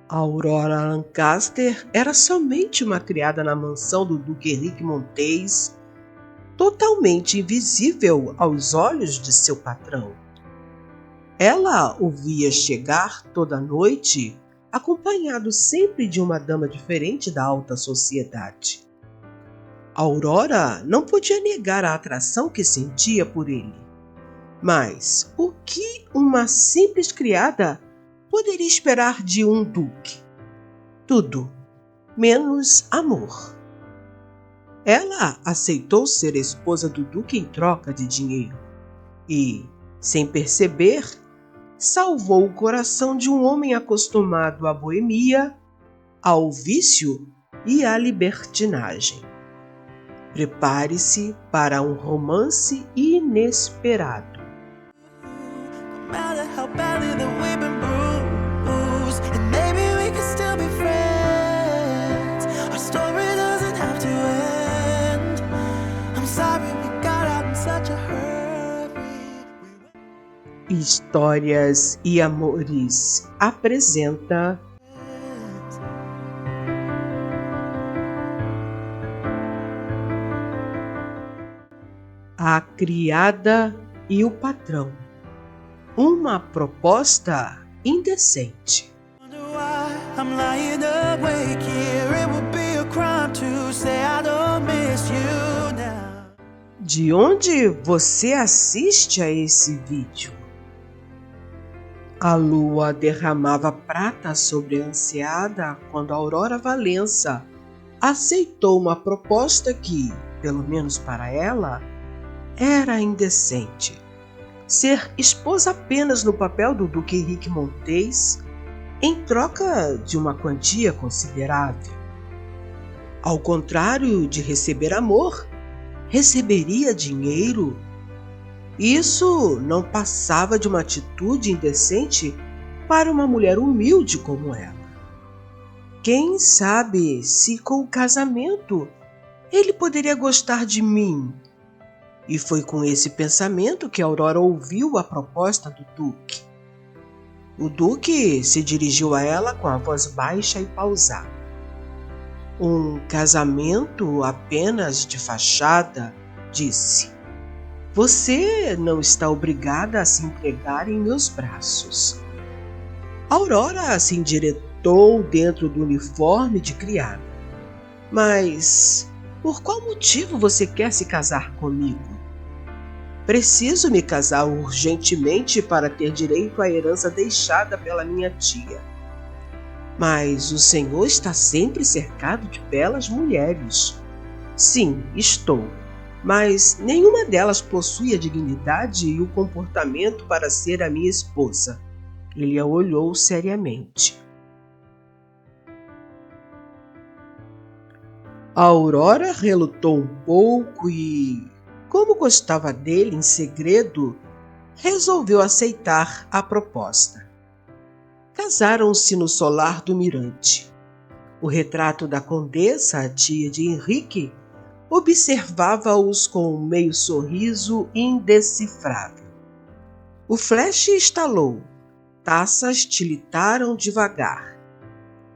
Aurora Lancaster era somente uma criada na mansão do Duque Henrique Montes, totalmente invisível aos olhos de seu patrão. Ela o via chegar toda noite, acompanhado sempre de uma dama diferente da alta sociedade. Aurora não podia negar a atração que sentia por ele. Mas o que uma simples criada poderia esperar de um duque? Tudo, menos amor. Ela aceitou ser a esposa do duque em troca de dinheiro e, sem perceber, salvou o coração de um homem acostumado à boemia, ao vício e à libertinagem. Prepare-se para um romance inesperado. Histórias e Amores apresenta A Criada e o Patrão. Uma proposta indecente. De onde você assiste a esse vídeo? A lua derramava prata sobre a ansiada quando Aurora Valença aceitou uma proposta que, pelo menos para ela, era indecente. Ser esposa apenas no papel do Duque Henrique Montes, em troca de uma quantia considerável. Ao contrário de receber amor, receberia dinheiro. Isso não passava de uma atitude indecente para uma mulher humilde como ela. Quem sabe se com o casamento ele poderia gostar de mim? E foi com esse pensamento que Aurora ouviu a proposta do Duque. O Duque se dirigiu a ela com a voz baixa e pausada. Um casamento apenas de fachada, disse. Você não está obrigada a se entregar em meus braços. Aurora se endireitou dentro do uniforme de criada. Mas por qual motivo você quer se casar comigo? Preciso me casar urgentemente para ter direito à herança deixada pela minha tia. Mas o senhor está sempre cercado de belas mulheres. Sim, estou. Mas nenhuma delas possui a dignidade e o comportamento para ser a minha esposa. Ele a olhou seriamente. A Aurora relutou um pouco e, como gostava dele em segredo, resolveu aceitar a proposta. Casaram-se no solar do mirante. O retrato da condessa, a tia de Henrique, observava-os com um meio sorriso indecifrável. O flash estalou. Taças tilitaram devagar.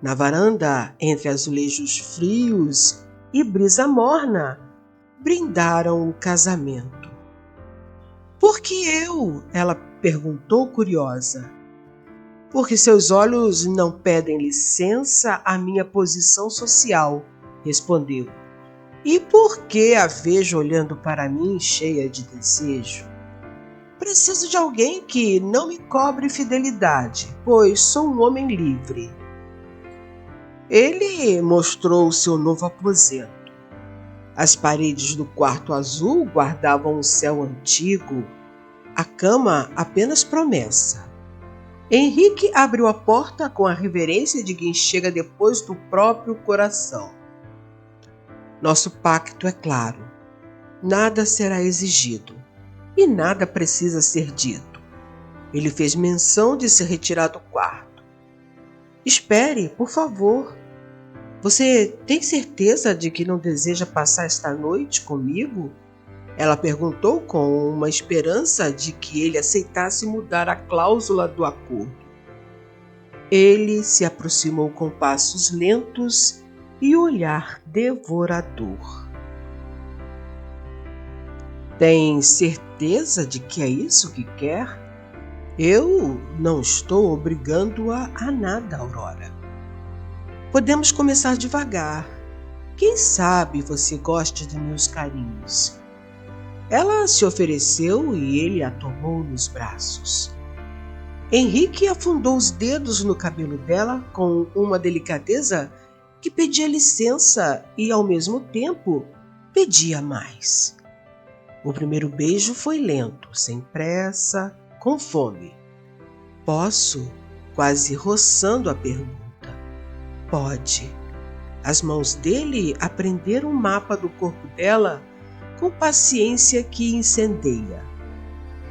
Na varanda, entre azulejos frios e brisa morna, brindaram o casamento. Por que eu? Ela perguntou curiosa. Porque seus olhos não pedem licença à minha posição social, respondeu. E por que a vejo olhando para mim cheia de desejo? Preciso de alguém que não me cobre fidelidade, pois sou um homem livre. Ele mostrou seu novo aposento. As paredes do quarto azul guardavam um céu antigo, a cama apenas promessa. Henrique abriu a porta com a reverência de quem chega depois do próprio coração. Nosso pacto é claro. Nada será exigido e nada precisa ser dito. Ele fez menção de se retirar do quarto. Espere, por favor. Você tem certeza de que não deseja passar esta noite comigo? Ela perguntou com uma esperança de que ele aceitasse mudar a cláusula do acordo. Ele se aproximou com passos lentos e olhar devorador. Tem certeza de que é isso que quer? Eu não estou obrigando-a a nada, Aurora. Podemos começar devagar. Quem sabe você goste de meus carinhos. Ela se ofereceu e ele a tomou nos braços. Henrique afundou os dedos no cabelo dela com uma delicadeza que pedia licença e, ao mesmo tempo, pedia mais. O primeiro beijo foi lento, sem pressa, com fome. Posso? Quase roçando a pergunta. Pode. As mãos dele aprenderam o mapa do corpo dela com paciência que incendeia.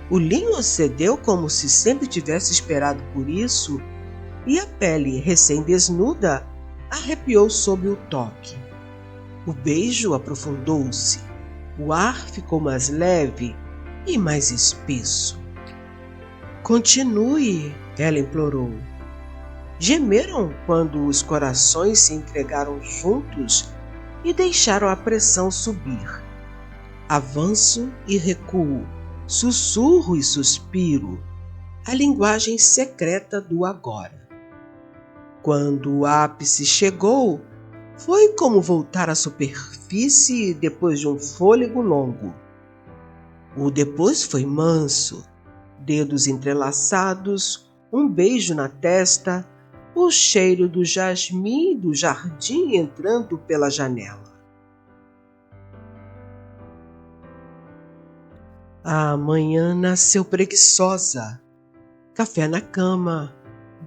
O linho cedeu como se sempre tivesse esperado por isso, e a pele recém-desnuda arrepiou sob o toque. O beijo aprofundou-se. O ar ficou mais leve e mais espesso. Continue, ela implorou. Gemeram quando os corações se entregaram juntos e deixaram a pressão subir. Avanço e recuo, sussurro e suspiro, a linguagem secreta do agora. Quando o ápice chegou, foi como voltar à superfície depois de um fôlego longo. O depois foi manso, dedos entrelaçados, um beijo na testa, o cheiro do jasmim do jardim entrando pela janela. A manhã nasceu preguiçosa. Café na cama,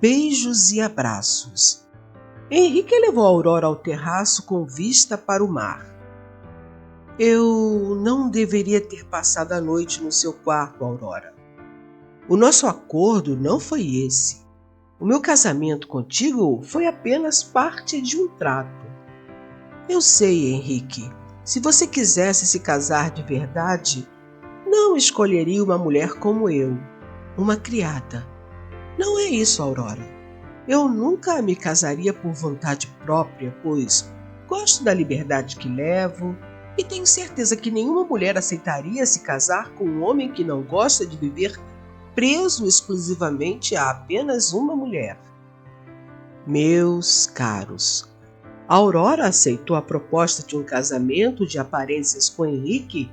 beijos e abraços. Henrique levou Aurora ao terraço com vista para o mar. Eu não deveria ter passado a noite no seu quarto, Aurora. O nosso acordo não foi esse. O meu casamento contigo foi apenas parte de um trato. Eu sei, Henrique, se você quisesse se casar de verdade, não escolheria uma mulher como eu, uma criada. Não é isso, Aurora. Eu nunca me casaria por vontade própria, pois gosto da liberdade que levo e tenho certeza que nenhuma mulher aceitaria se casar com um homem que não gosta de viver preso exclusivamente a apenas uma mulher. Meus caros, Aurora aceitou a proposta de um casamento de aparências com Henrique,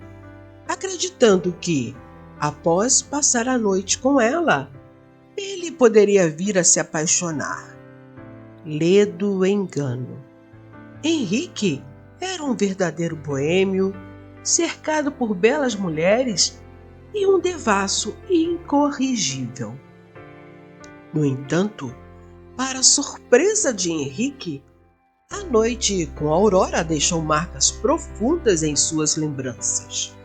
acreditando que, após passar a noite com ela, ele poderia vir a se apaixonar. Ledo engano. Henrique era um verdadeiro boêmio, cercado por belas mulheres e um devasso incorrigível. No entanto, para surpresa de Henrique, a noite com Aurora deixou marcas profundas em suas lembranças.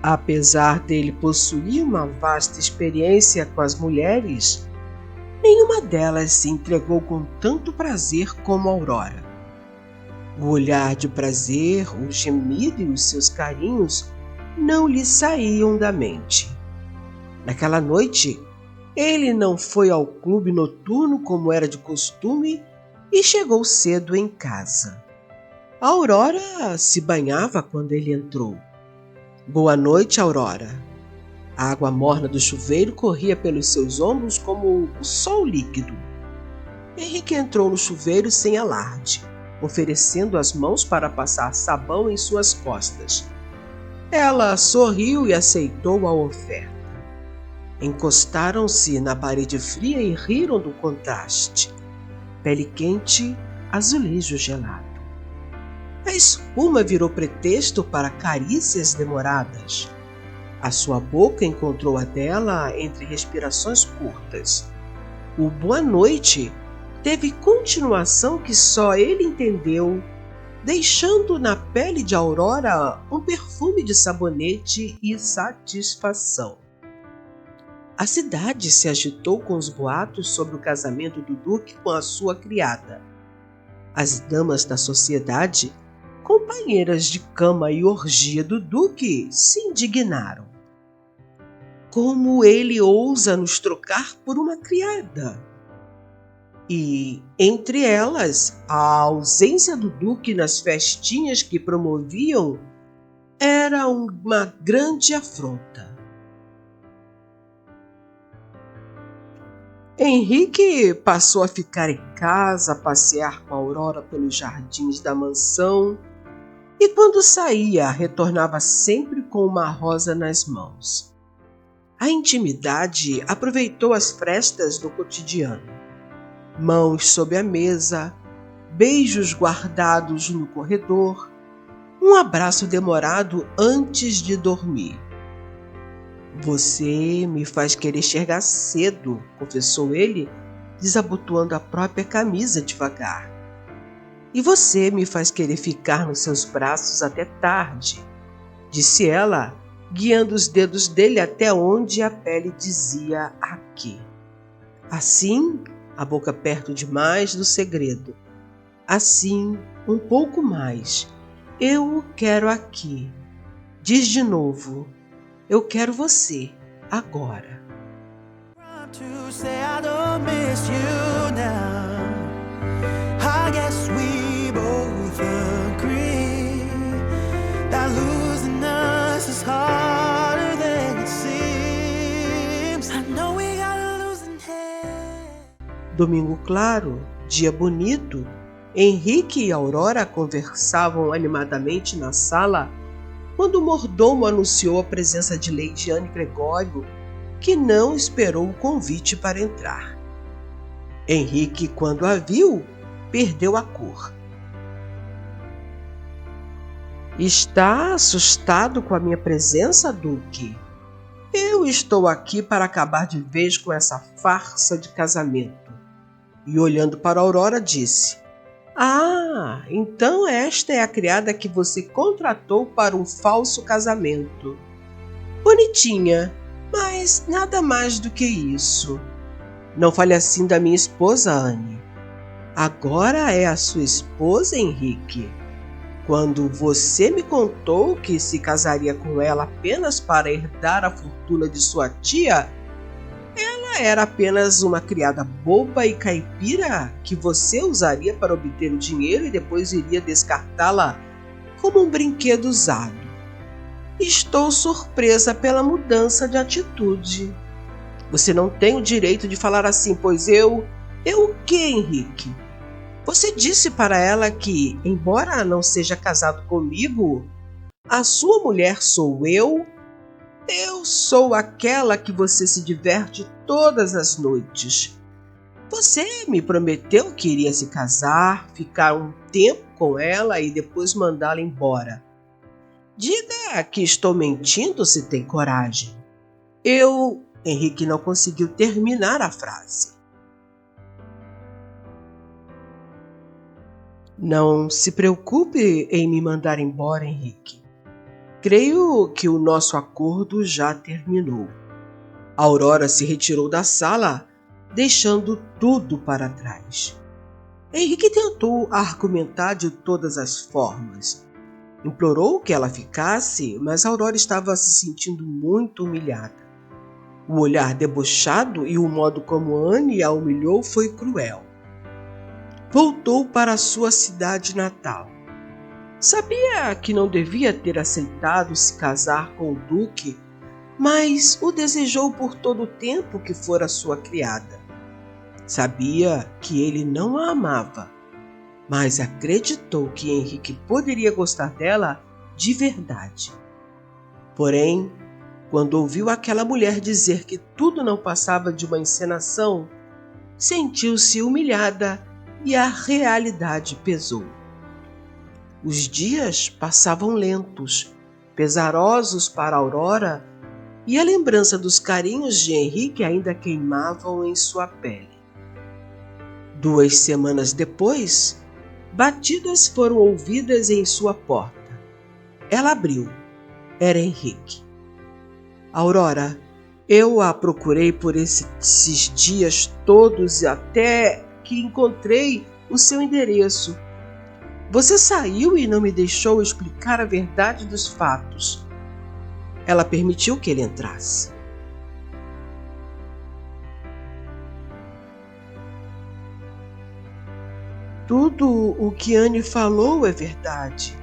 Apesar dele possuir uma vasta experiência com as mulheres, nenhuma delas se entregou com tanto prazer como Aurora. O olhar de prazer, o gemido e os seus carinhos não lhe saíam da mente. Naquela noite, ele não foi ao clube noturno como era de costume e chegou cedo em casa. A Aurora se banhava quando ele entrou. Boa noite, Aurora. A água morna do chuveiro corria pelos seus ombros como o sol líquido. Henrique entrou no chuveiro sem alarde, oferecendo as mãos para passar sabão em suas costas. Ela sorriu e aceitou a oferta. Encostaram-se na parede fria e riram do contraste. Pele quente, azulejo gelado. A espuma virou pretexto para carícias demoradas. A sua boca encontrou a dela entre respirações curtas. O boa noite teve continuação que só ele entendeu, deixando na pele de Aurora um perfume de sabonete e satisfação. A cidade se agitou com os boatos sobre o casamento do Duque com a sua criada. As damas da sociedade, companheiras de cama e orgia do Duque, se indignaram. Como ele ousa nos trocar por uma criada? E, entre elas, a ausência do Duque nas festinhas que promoviam era uma grande afronta. Henrique passou a ficar em casa, a passear com Aurora pelos jardins da mansão, e quando saía, retornava sempre com uma rosa nas mãos. A intimidade aproveitou as frestas do cotidiano. Mãos sob a mesa, beijos guardados no corredor, um abraço demorado antes de dormir. "Você me faz querer chegar cedo", confessou ele, desabotoando a própria camisa devagar. "E você me faz querer ficar nos seus braços até tarde", disse ela, guiando os dedos dele até onde a pele dizia "aqui". Assim, a boca perto demais do segredo. Assim, um pouco mais. "Eu o quero aqui". Diz de novo: "Eu quero você, agora". Domingo claro, dia bonito, Henrique e Aurora conversavam animadamente na sala quando o mordomo anunciou a presença de Lady Anne Gregório, que não esperou o convite para entrar. Henrique, quando a viu, perdeu a cor. "Está assustado com a minha presença, Duque? Eu estou aqui para acabar de vez com essa farsa de casamento." E olhando para Aurora, disse: "Ah, então esta é a criada que você contratou para um falso casamento. Bonitinha, mas nada mais do que isso. Não fale assim da minha esposa, Anne. Agora é a sua esposa, Henrique. Quando você me contou que se casaria com ela apenas para herdar a fortuna de sua tia, ela era apenas uma criada boba e caipira que você usaria para obter o dinheiro e depois iria descartá-la como um brinquedo usado. Estou surpresa pela mudança de atitude. Você não tem o direito de falar assim, pois eu o quê, Henrique? Você disse para ela que, embora não seja casado comigo, a sua mulher sou eu. Eu sou aquela que você se diverte todas as noites. Você me prometeu que iria se casar, ficar um tempo com ela e depois mandá-la embora. Diga que estou mentindo se tem coragem." Henrique não conseguiu terminar a frase. "Não se preocupe em me mandar embora, Henrique. Creio que o nosso acordo já terminou." Aurora se retirou da sala, deixando tudo para trás. Henrique tentou argumentar de todas as formas. Implorou que ela ficasse, mas Aurora estava se sentindo muito humilhada. O olhar debochado e o modo como Anne a humilhou foi cruel. Voltou para sua cidade natal. Sabia que não devia ter aceitado se casar com o Duque, mas o desejou por todo o tempo que fora sua criada. Sabia que ele não a amava, mas acreditou que Henrique poderia gostar dela de verdade. Porém, quando ouviu aquela mulher dizer que tudo não passava de uma encenação, sentiu-se humilhada e a realidade pesou. Os dias passavam lentos, pesarosos para Aurora, e a lembrança dos carinhos de Henrique ainda queimavam em sua pele. 2 semanas depois, batidas foram ouvidas em sua porta. Ela abriu. Era Henrique. "Aurora, eu a procurei por esses dias todos até que encontrei o seu endereço. Você saiu e não me deixou explicar a verdade dos fatos." Ela permitiu que ele entrasse. Tudo o que Anne falou é verdade.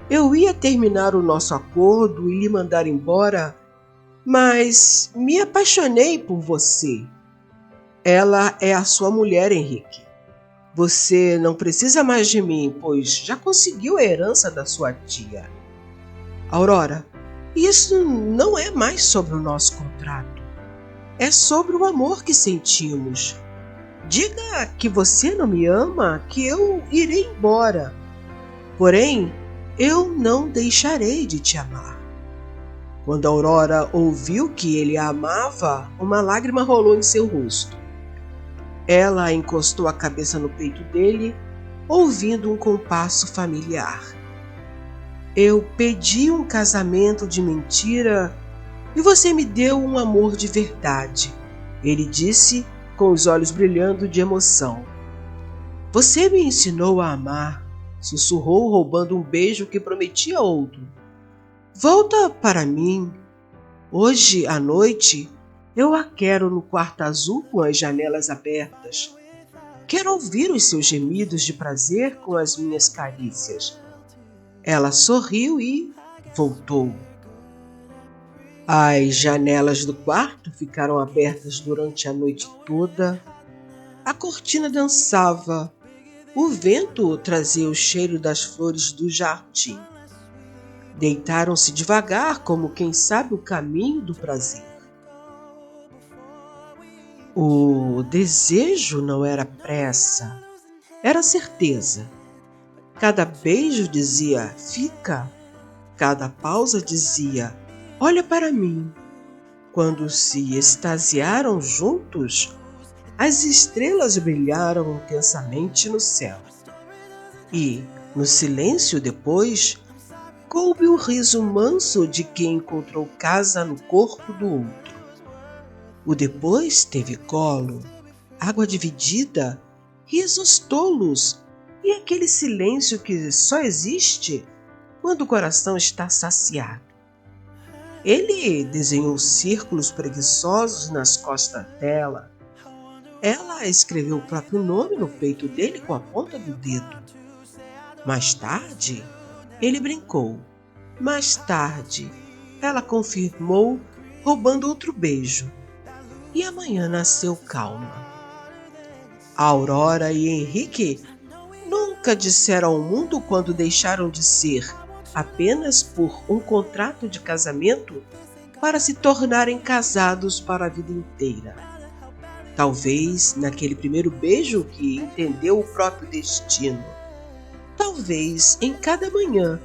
Eu ia terminar o nosso acordo e lhe mandar embora, mas me apaixonei por você. Ela é a sua mulher, Henrique. Você não precisa mais de mim, pois já conseguiu a herança da sua tia. Aurora, isso não é mais sobre o nosso contrato. É sobre o amor que sentimos. Diga que você não me ama, que eu irei embora. Porém, eu não deixarei de te amar. Quando Aurora ouviu que ele a amava, uma lágrima rolou em seu rosto. Ela encostou a cabeça no peito dele, ouvindo um compasso familiar. Eu pedi um casamento de mentira e você me deu um amor de verdade, ele disse com os olhos brilhando de emoção. Você me ensinou a amar, sussurrou, roubando um beijo que prometia outro. Volta para mim. Hoje à noite eu a quero no quarto azul com as janelas abertas. Quero ouvir os seus gemidos de prazer com as minhas carícias. Ela sorriu e voltou. As janelas do quarto ficaram abertas durante a noite toda. A cortina dançava. O vento trazia o cheiro das flores do jardim. Deitaram-se devagar, como quem sabe o caminho do prazer. O desejo não era pressa, era certeza. Cada beijo dizia, fica. Cada pausa dizia, olha para mim. Quando se extasiaram juntos, as estrelas brilharam intensamente no céu. E, no silêncio depois, coube o riso manso de quem encontrou casa no corpo do outro. O depois teve colo, água dividida, risos tolos e aquele silêncio que só existe quando o coração está saciado. Ele desenhou círculos preguiçosos nas costas dela. Ela escreveu o próprio nome no peito dele com a ponta do dedo. Mais tarde, ele brincou. Mais tarde, ela confirmou, roubando outro beijo. E amanhã nasceu calma. Aurora e Henrique nunca disseram ao mundo quando deixaram de ser, apenas por um contrato de casamento para se tornarem casados para a vida inteira. Talvez naquele primeiro beijo que entendeu o próprio destino. Talvez em cada manhã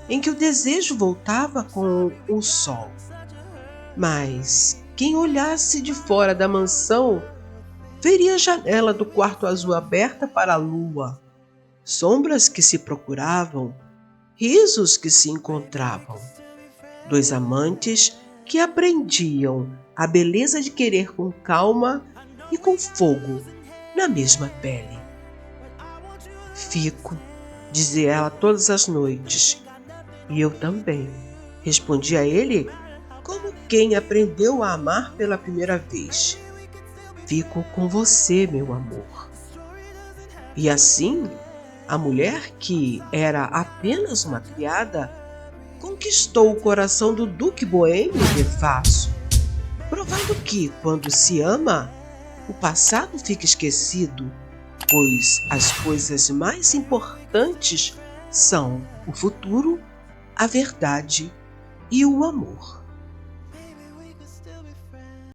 em que o desejo voltava com o sol. Mas quem olhasse de fora da mansão veria a janela do quarto azul aberta para a lua, sombras que se procuravam, risos que se encontravam, dois amantes que aprendiam a beleza de querer com calma e com fogo na mesma pele. Fico, dizia ela todas as noites, e eu também, respondia ele como quem aprendeu a amar pela primeira vez. Fico com você, meu amor. E assim, a mulher, que era apenas uma criada, conquistou o coração do Duque Boêmio de Faso, provando que, quando se ama, o passado fica esquecido, pois as coisas mais importantes são o futuro, a verdade e o amor.